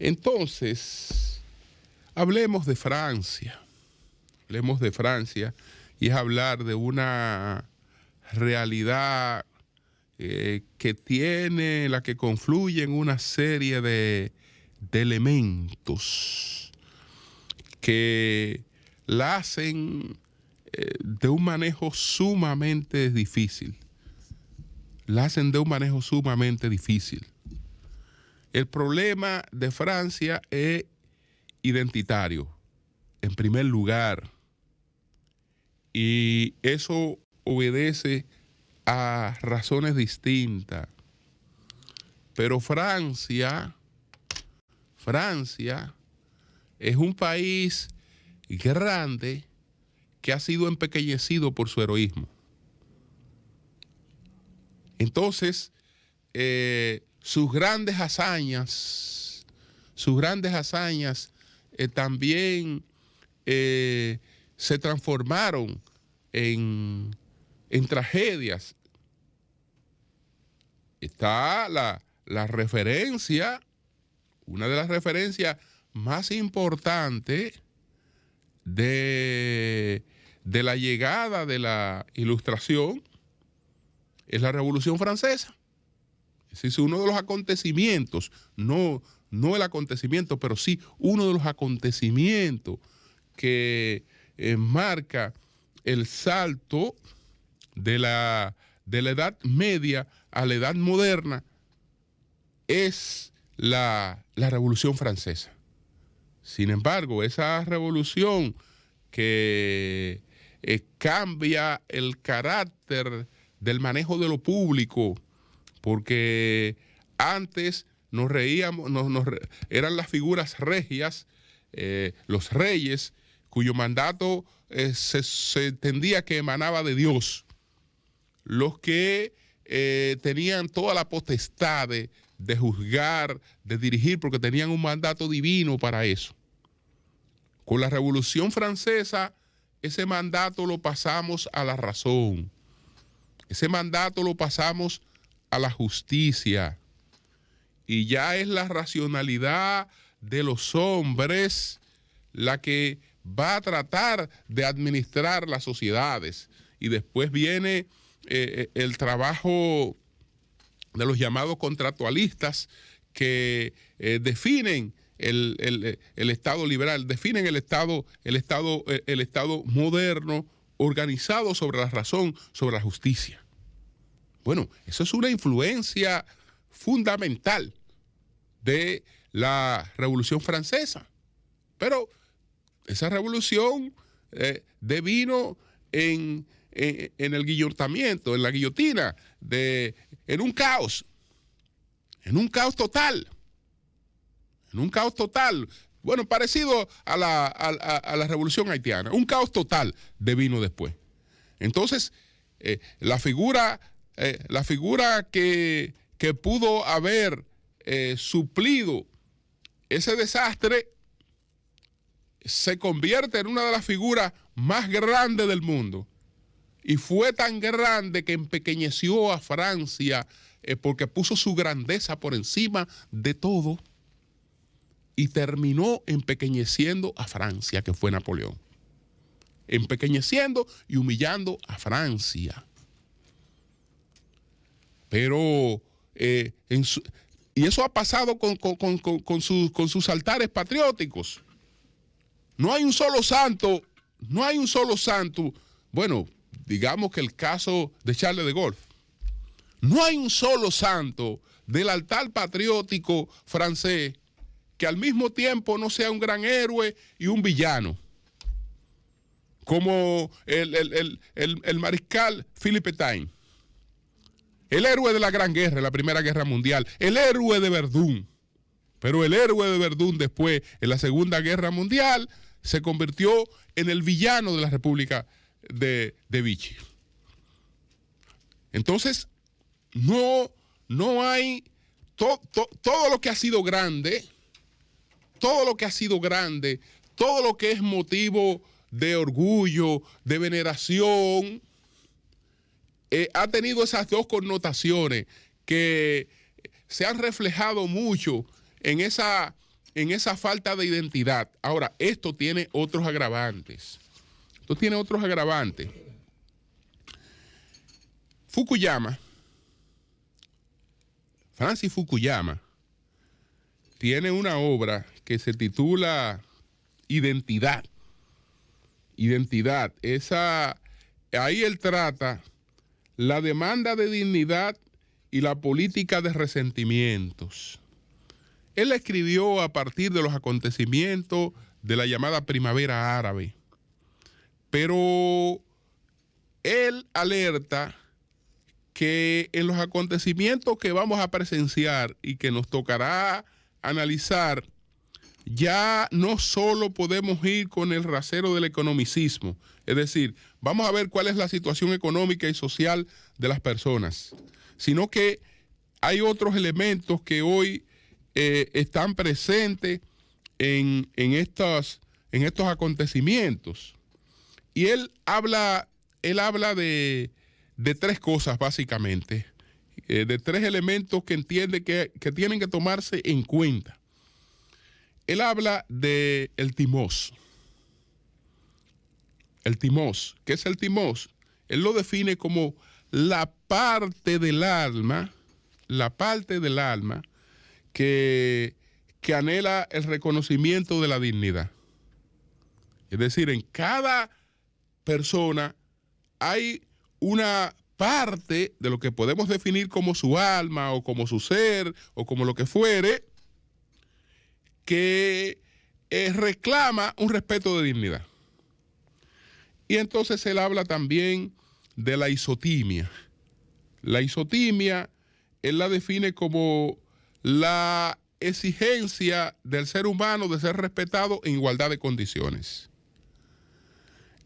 Entonces, hablemos de Francia. Hablemos de Francia y es hablar de una realidad que tiene, la que confluye en una serie de elementos que la hacen de un manejo sumamente difícil. La hacen de un manejo sumamente difícil. El problema de Francia es identitario, en primer lugar, y eso obedece a razones distintas. Pero Francia es un país grande que ha sido empequeñecido por su heroísmo. Entonces, sus grandes hazañas también se transformaron en tragedias. Está la referencia, una de las referencias más importantes de la llegada de la Ilustración, es la Revolución Francesa. Ese es uno de los acontecimientos, no el acontecimiento, pero sí uno de los acontecimientos que marca el salto de la Edad Media a la Edad Moderna, es la Revolución Francesa. Sin embargo, esa revolución que cambia el carácter del manejo de lo público, porque antes nos reíamos, eran las figuras regias, los reyes, cuyo mandato se entendía que emanaba de Dios, los que tenían toda la potestad de juzgar, de dirigir, porque tenían un mandato divino para eso. Con la Revolución Francesa, ese mandato lo pasamos a la razón, ese mandato lo pasamos a la justicia, y ya es la racionalidad de los hombres la que va a tratar de administrar las sociedades, y después viene el trabajo de los llamados contractualistas que definen el Estado liberal, definen el Estado moderno, organizado sobre la razón, sobre la justicia. Bueno, eso es una influencia fundamental de la Revolución Francesa. Pero esa revolución devino en el guillotamiento, en la guillotina, en un caos total. Bueno, parecido a la revolución haitiana. Un caos total devino después. Entonces, la figura que pudo haber suplido ese desastre se convierte en una de las figuras más grandes del mundo. Y fue tan grande que empequeñeció a Francia porque puso su grandeza por encima de todo y terminó empequeñeciendo a Francia, que fue Napoleón. Empequeñeciendo y humillando a Francia. Pero, y eso ha pasado con sus altares patrióticos. No hay un solo santo, bueno, digamos que el caso de Charles de Gaulle. No hay un solo santo del altar patriótico francés que al mismo tiempo no sea un gran héroe y un villano, como el mariscal Philippe Pétain, el héroe de la Gran Guerra, la Primera Guerra Mundial, el héroe de Verdún. Pero el héroe de Verdún después, en la Segunda Guerra Mundial, se convirtió en el villano de la República de Vichy. Entonces, no hay todo lo que ha sido grande, todo lo que es motivo de orgullo, de veneración, ha tenido esas dos connotaciones que se han reflejado mucho en esa en esa falta de identidad. Ahora, esto tiene otros agravantes. Fukuyama, Francis Fukuyama, tiene una obra que se titula Identidad. Ahí él trata la demanda de dignidad y la política de resentimientos. Él escribió a partir de los acontecimientos de la llamada Primavera Árabe, pero él alerta que en los acontecimientos que vamos a presenciar y que nos tocará analizar, ya no solo podemos ir con el rasero del economicismo, es decir, vamos a ver cuál es la situación económica y social de las personas, sino que hay otros elementos que hoy están presentes en estos acontecimientos. Y él habla de tres cosas básicamente, de tres elementos que entiende que tienen que tomarse en cuenta. Él habla de el timós. El timós, ¿qué es el timós? Él lo define como la parte del alma que anhela el reconocimiento de la dignidad. Es decir, en cada persona hay una parte de lo que podemos definir como su alma o como su ser o como lo que fuere, que reclama un respeto de dignidad. Y entonces él habla también de la isotimia. La isotimia, él la define como la exigencia del ser humano de ser respetado en igualdad de condiciones.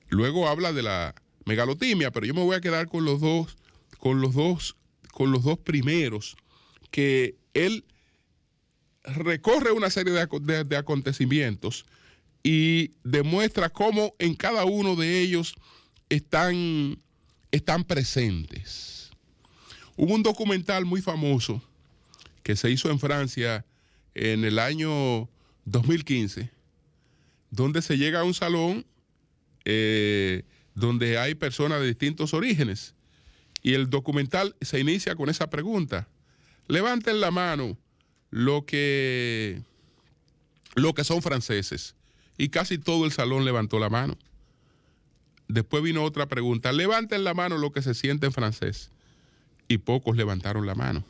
Luego habla de la megalotimia, pero yo me voy a quedar con los dos primeros, que él recorre una serie de acontecimientos y demuestra cómo en cada uno de ellos están presentes. Hubo un documental muy famoso que se hizo en Francia en el año 2015, donde se llega a un salón donde hay personas de distintos orígenes, y el documental se inicia con esa pregunta: levanten la mano lo que son franceses, y casi todo el salón levantó la mano. Después vino otra pregunta: levanten la mano lo que se siente en francés, y pocos levantaron la mano,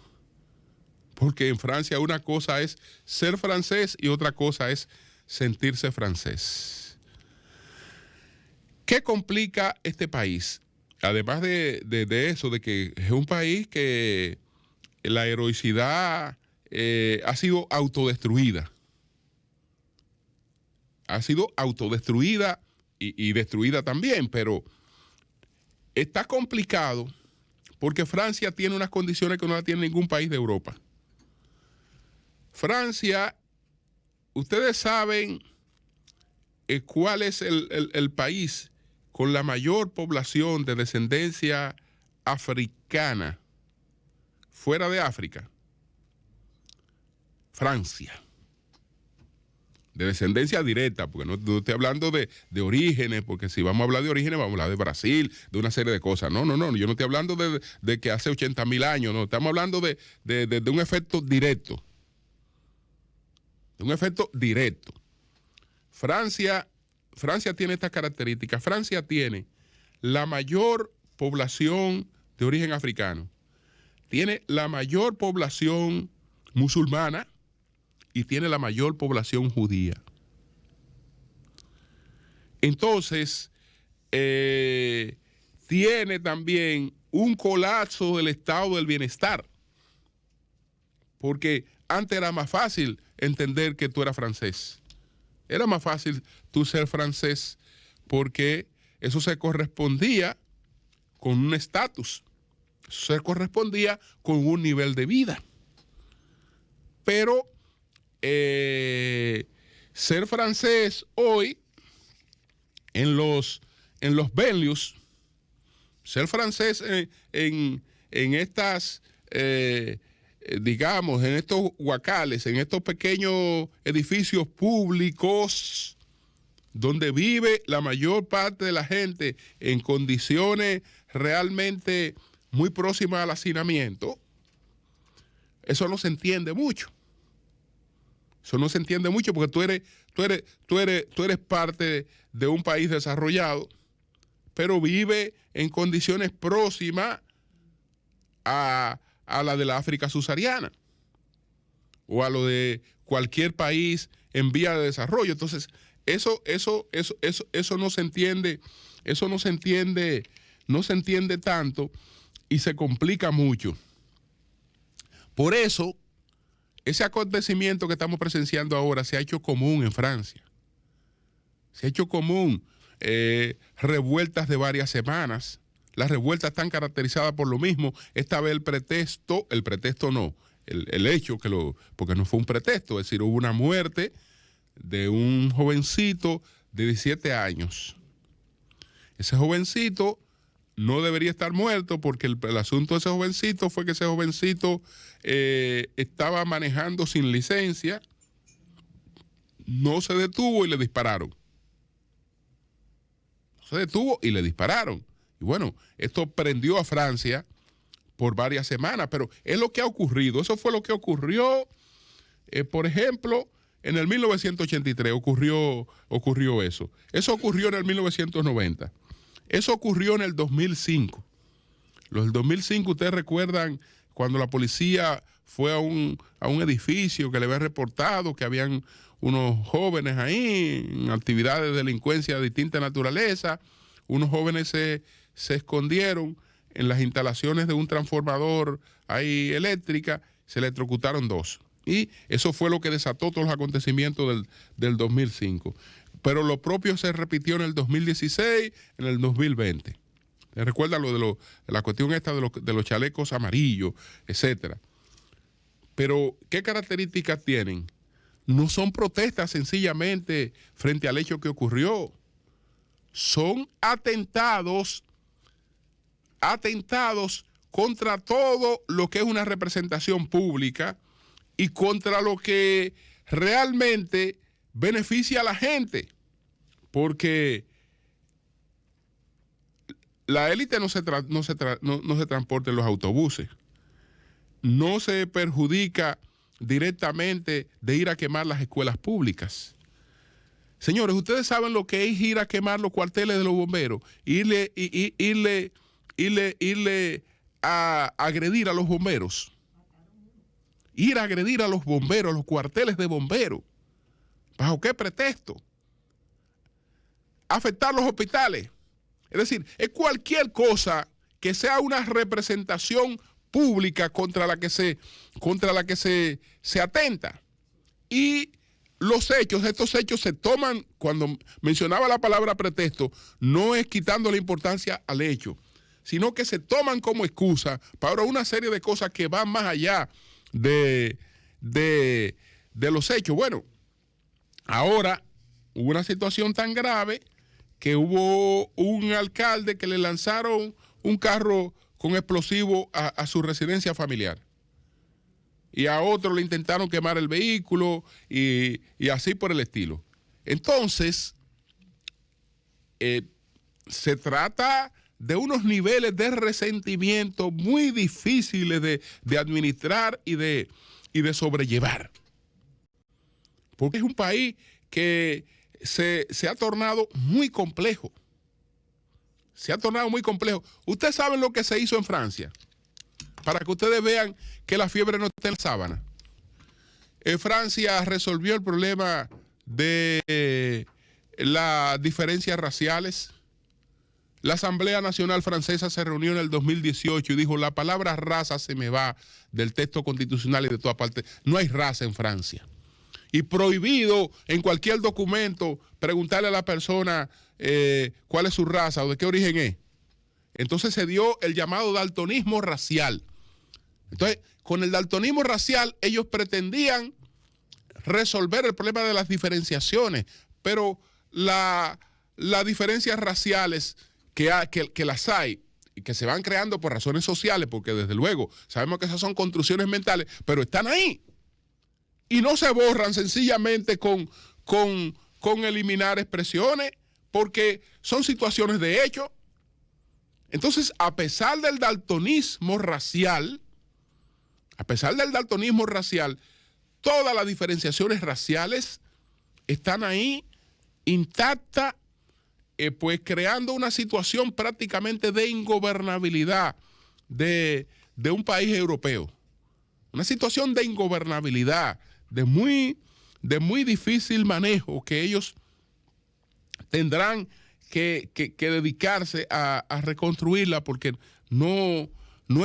porque en Francia una cosa es ser francés y otra cosa es sentirse francés. ¿Qué complica este país? Además de eso, de que es un país que la heroicidad ha sido autodestruida. Ha sido autodestruida y destruida también, pero está complicado porque Francia tiene unas condiciones que no la tiene ningún país de Europa. Francia, ustedes saben cuál es el país con la mayor población de descendencia africana fuera de África. Francia. De descendencia directa, porque no estoy hablando de orígenes, porque si vamos a hablar de orígenes, vamos a hablar de Brasil, de una serie de cosas. No, yo no estoy hablando de que hace 80,000 años, no, estamos hablando de un efecto directo. De un efecto directo. Francia tiene estas características. Francia tiene la mayor población de origen africano, tiene la mayor población musulmana y tiene la mayor población judía. Entonces, tiene también un colapso del estado del bienestar, porque antes era más fácil entender que tú eras francés. Era más fácil tú ser francés porque eso se correspondía con un estatus, se correspondía con un nivel de vida. Pero ser francés hoy, en los venues, ser francés en estas digamos, en estos huacales, en estos pequeños edificios públicos, donde vive la mayor parte de la gente en condiciones realmente muy próximas al hacinamiento, eso no se entiende mucho. Eso no se entiende mucho porque tú eres parte de un país desarrollado, pero vive en condiciones próximas a la de la África subsahariana o a lo de cualquier país en vía de desarrollo. Entonces, eso no se entiende, no se entiende tanto y se complica mucho. Por eso, ese acontecimiento que estamos presenciando ahora se ha hecho común en Francia. Se ha hecho común, revueltas de varias semanas. Las revueltas están caracterizadas por lo mismo. Esta vez el pretexto no, el hecho, porque no fue un pretexto, es decir, hubo una muerte de un jovencito de 17 años. Ese jovencito no debería estar muerto porque el asunto de ese jovencito fue que ese jovencito estaba manejando sin licencia, no se detuvo y le dispararon. No se detuvo y le dispararon. Y bueno, esto prendió a Francia por varias semanas, pero es lo que ha ocurrido. Eso fue lo que ocurrió, por ejemplo, en el 1983 ocurrió eso. Eso ocurrió en el 1990. Eso ocurrió en el 2005. Los 2005, ustedes recuerdan cuando la policía fue a un edificio que le habían reportado que habían unos jóvenes ahí en actividades de delincuencia de distinta naturaleza. Unos jóvenes se escondieron en las instalaciones de un transformador ahí eléctrica, se electrocutaron 2. Y eso fue lo que desató todos los acontecimientos del 2005. Pero lo propio se repitió en el 2016, en el 2020. ¿Se recuerda la cuestión esta de los chalecos amarillos, etcétera? Pero, ¿qué características tienen? No son protestas sencillamente frente al hecho que ocurrió. Son atentados contra todo lo que es una representación pública y contra lo que realmente beneficia a la gente, porque la élite no se transporta en los autobuses, no se perjudica directamente de ir a quemar las escuelas públicas. Señores, ustedes saben lo que es ir a quemar los cuarteles de los bomberos, irle a agredir a los bomberos, ir a agredir a los bomberos, los cuarteles de bomberos. ¿Bajo qué pretexto? Afectar los hospitales. Es decir, es cualquier cosa que sea una representación pública contra la que se atenta. Y estos hechos se toman, cuando mencionaba la palabra pretexto, no es quitando la importancia al hecho, sino que se toman como excusa para una serie de cosas que van más allá de los hechos. Bueno, ahora hubo una situación tan grave que hubo un alcalde que le lanzaron un carro con explosivo a su residencia familiar. Y a otro le intentaron quemar el vehículo y así por el estilo. Entonces, se trata de unos niveles de resentimiento muy difíciles de administrar y de sobrellevar. Porque es un país que se ha tornado muy complejo. Se ha tornado muy complejo. Ustedes saben lo que se hizo en Francia, para que ustedes vean que la fiebre no está en la sábana. Francia resolvió el problema de las diferencias raciales. La Asamblea Nacional Francesa se reunió en el 2018 y dijo: la palabra raza se me va del texto constitucional y de toda parte. No hay raza en Francia. Y prohibido en cualquier documento preguntarle a la persona cuál es su raza o de qué origen es. Entonces se dio el llamado daltonismo racial. Entonces, con el daltonismo racial, ellos pretendían resolver el problema de las diferenciaciones, pero las diferencias raciales que las hay, que se van creando por razones sociales, porque desde luego sabemos que esas son construcciones mentales, pero están ahí. Y no se borran sencillamente con eliminar expresiones, porque son situaciones de hecho. Entonces, a pesar del daltonismo racial, todas las diferenciaciones raciales están ahí intactas, pues creando una situación prácticamente de ingobernabilidad de un país europeo. Una situación de ingobernabilidad, de muy difícil manejo, que ellos tendrán que dedicarse a reconstruirla, porque no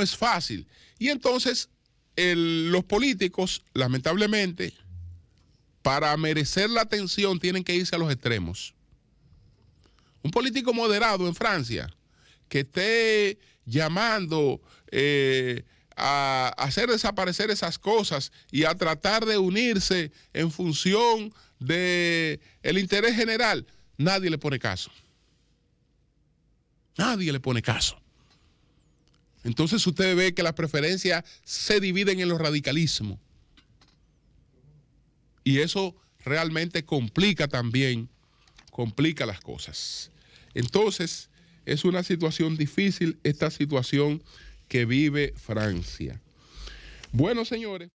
es fácil. Y entonces los políticos, lamentablemente, para merecer la atención tienen que irse a los extremos. Un político moderado en Francia que esté llamando a hacer desaparecer esas cosas y a tratar de unirse en función del interés general, nadie le pone caso. Nadie le pone caso. Entonces usted ve que las preferencias se dividen en los radicalismos. Y eso realmente complica las cosas. Entonces, es una situación difícil esta situación que vive Francia. Bueno, señores.